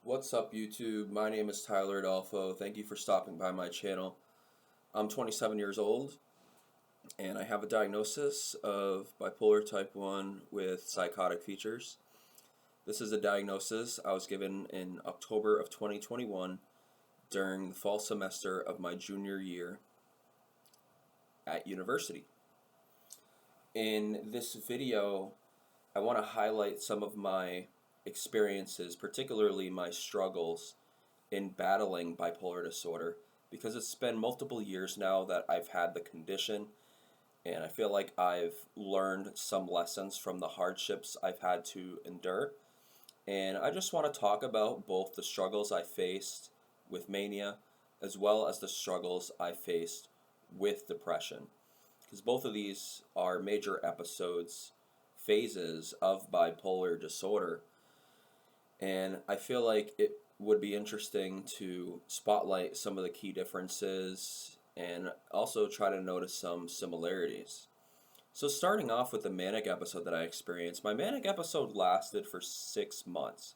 What's up, YouTube? My name is Tyler Adolfo. Thank you for stopping by my channel. I'm 27 years old, and I have a diagnosis of bipolar type 1 with psychotic features. This is a diagnosis I was given in October of 2021 during the fall semester of my junior year at university. In this video, I want to highlight some of my experiences, particularly my struggles in battling bipolar disorder, because it's been multiple years now that I've had the condition, and I feel like I've learned some lessons from the hardships I've had to endure. And I just want to talk about both the struggles I faced with mania as well as the struggles I faced with depression, because both of these are major episodes, phases of bipolar disorder. And I feel like it would be interesting to spotlight some of the key differences and also try to notice some similarities. So starting off with the manic episode that I experienced, my manic episode lasted for 6 months.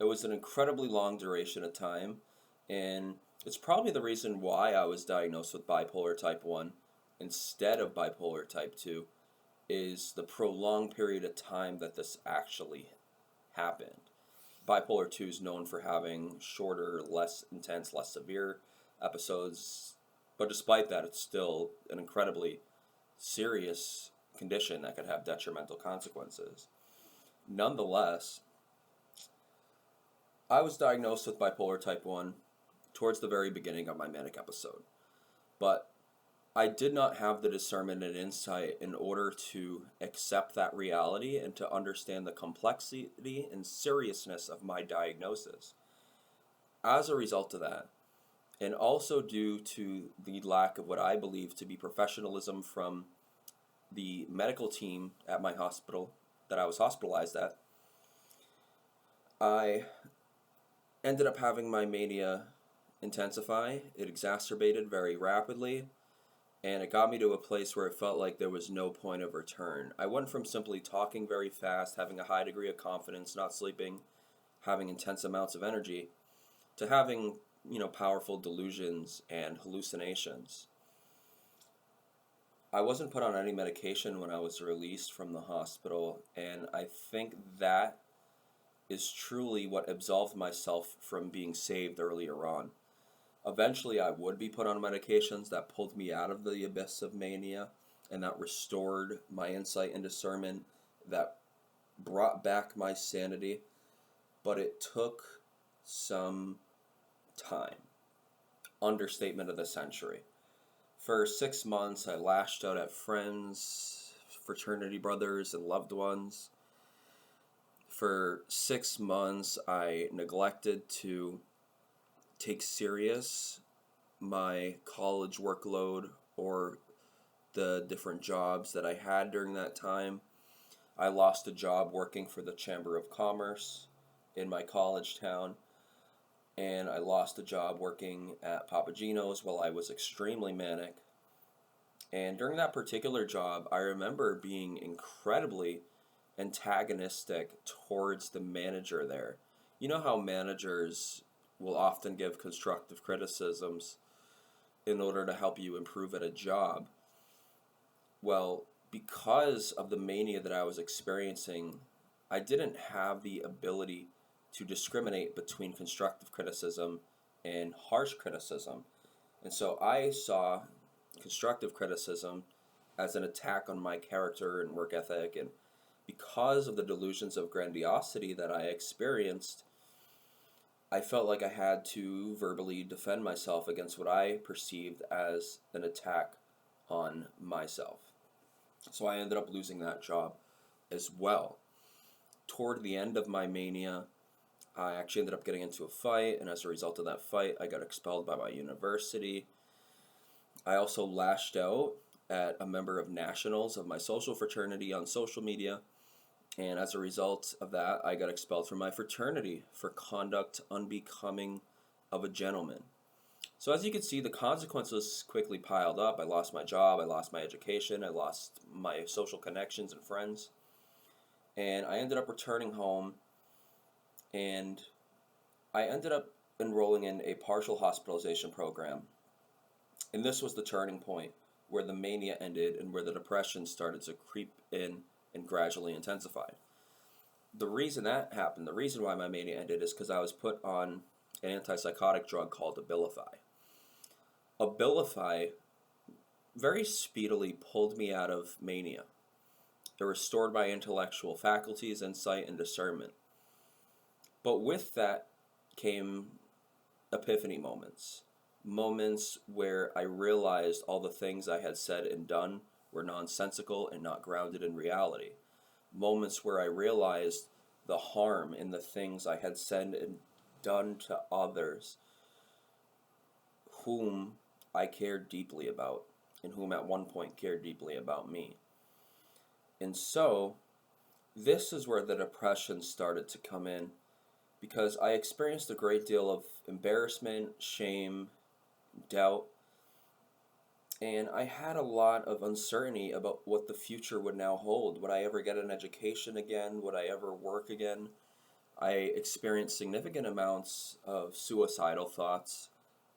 It was an incredibly long duration of time, and it's probably the reason why I was diagnosed with bipolar type 1 instead of bipolar type 2, is the prolonged period of time that this actually happened. Bipolar 2 is known for having shorter, less intense, less severe episodes, but despite that, it's still an incredibly serious condition that could have detrimental consequences. Nonetheless, I was diagnosed with bipolar type 1 towards the very beginning of my manic episode, but I did not have the discernment and insight in order to accept that reality and to understand the complexity and seriousness of my diagnosis. As a result of that, and also due to the lack of what I believe to be professionalism from the medical team at my hospital that I was hospitalized at, I ended up having my mania intensify. It exacerbated very rapidly, and it got me to a place where it felt like there was no point of return. I went from simply talking very fast, having a high degree of confidence, not sleeping, having intense amounts of energy, to having, powerful delusions and hallucinations. I wasn't put on any medication when I was released from the hospital, and I think that is truly what absolved myself from being saved earlier on. Eventually, I would be put on medications that pulled me out of the abyss of mania and that restored my insight and discernment, that brought back my sanity, but it took some time. Understatement of the century. For 6 months, I lashed out at friends, fraternity brothers, and loved ones. For 6 months, I neglected to take serious my college workload or the different jobs that I had during that time. I lost a job working for the Chamber of Commerce in my college town, and I lost a job working at Papagino's while I was extremely manic. And during that particular job, I remember being incredibly antagonistic towards the manager there. You know how managers will often give constructive criticisms in order to help you improve at a job. Well, because of the mania that I was experiencing, I didn't have the ability to discriminate between constructive criticism and harsh criticism. And so I saw constructive criticism as an attack on my character and work ethic, and because of the delusions of grandiosity that I experienced, I felt like I had to verbally defend myself against what I perceived as an attack on myself. So I ended up losing that job as well. Toward the end of my mania, I actually ended up getting into a fight, and as a result of that fight, I got expelled by my university. I also lashed out at a member of nationals of my social fraternity on social media, and as a result of that, I got expelled from my fraternity for conduct unbecoming of a gentleman. So as you can see, the consequences quickly piled up. I lost my job, I lost my education, I lost my social connections and friends, and I ended up returning home and I ended up enrolling in a partial hospitalization program, and this was the turning point where the mania ended and where the depression started to creep in and gradually intensified. The reason that happened, the reason why my mania ended, is because I was put on an antipsychotic drug called Abilify. Abilify very speedily pulled me out of mania. It restored my intellectual faculties, insight, and discernment. But with that came epiphany moments. Moments where I realized all the things I had said and done were nonsensical and not grounded in reality. Moments where I realized the harm in the things I had said and done to others whom I cared deeply about, and whom at one point cared deeply about me. And so, this is where the depression started to come in, because I experienced a great deal of embarrassment, shame, doubt, and I had a lot of uncertainty about what the future would now hold. Would I ever get an education again? Would I ever work again? I experienced significant amounts of suicidal thoughts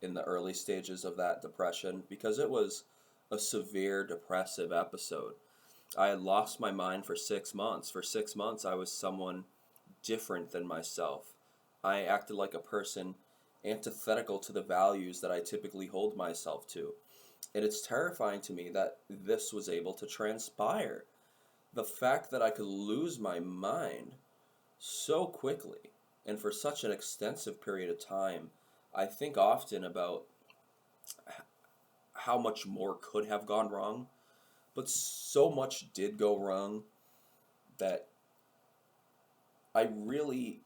in the early stages of that depression because it was a severe depressive episode. I had lost my mind for 6 months. For 6 months, I was someone different than myself. I acted like a person antithetical to the values that I typically hold myself to. And it's terrifying to me that this was able to transpire. The fact that I could lose my mind so quickly and for such an extensive period of time, I think often about how much more could have gone wrong, but so much did go wrong that I really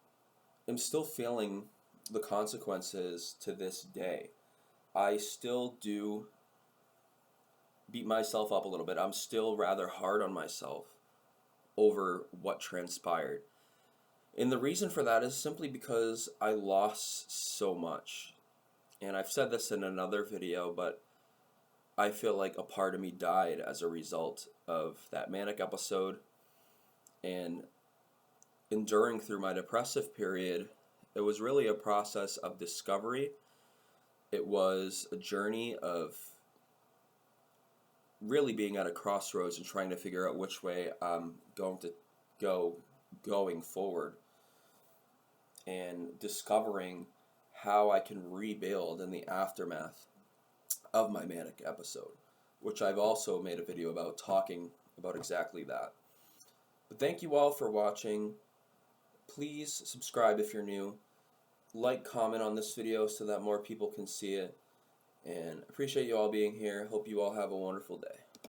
am still feeling the consequences to this day. I still do beat myself up a little bit. I'm still rather hard on myself over what transpired. And the reason for that is simply because I lost so much. And I've said this in another video, but I feel like a part of me died as a result of that manic episode. And enduring through my depressive period, it was really a process of discovery. It was a journey of really being at a crossroads and trying to figure out which way I'm going to go going forward, and discovering how I can rebuild in the aftermath of my manic episode, which I've also made a video about talking about exactly that. But thank you all for watching. Please subscribe if you're new. Like, comment on this video so that more people can see it. And appreciate you all being here. Hope you all have a wonderful day.